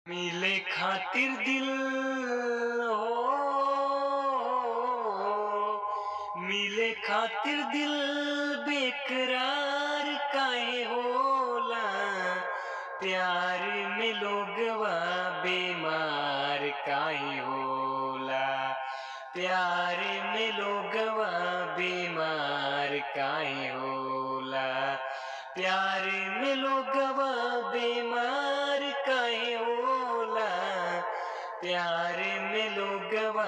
मिले खातिर दिल हो, मिले खातिर दिल बेकरार काहे होला। प्यार में लोगवा बीमार काहे होला। प्यार में लोगवा बीमार काहे होला। प्यार में लोगवा बीमार काहे होला। प्यार में लोगवा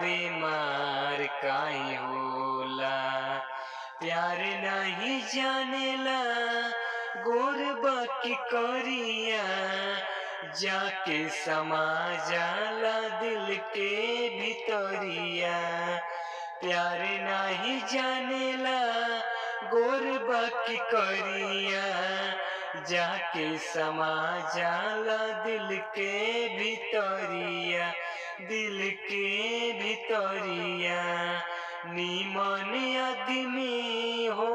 बीमार काहे होला। प्यार नहीं जानेला गोरबा की करिया, जाके समा जाला दिल के भितरिया। प्यार नहीं जानेला गोरबा की करिया, जाके समा जाला दिल के भितरिया। दिल के भितरिया नीमन आदमी हो,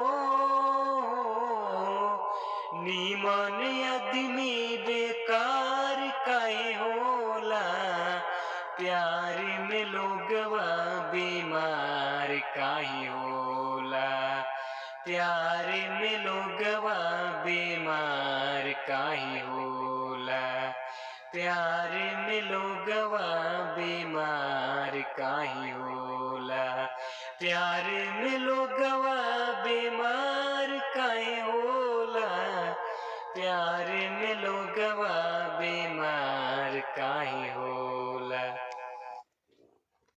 नीमन आदमी बेकार काहे होला। प्यार में लोगवा बीमार काहे होला। प्यार में लोगवा बीमार काहे होला। प्यार में लोगवा बीमार काहे होला। प्यार में लोगवा बीमार काहे होला। प्यार में लोगवा बीमार काहे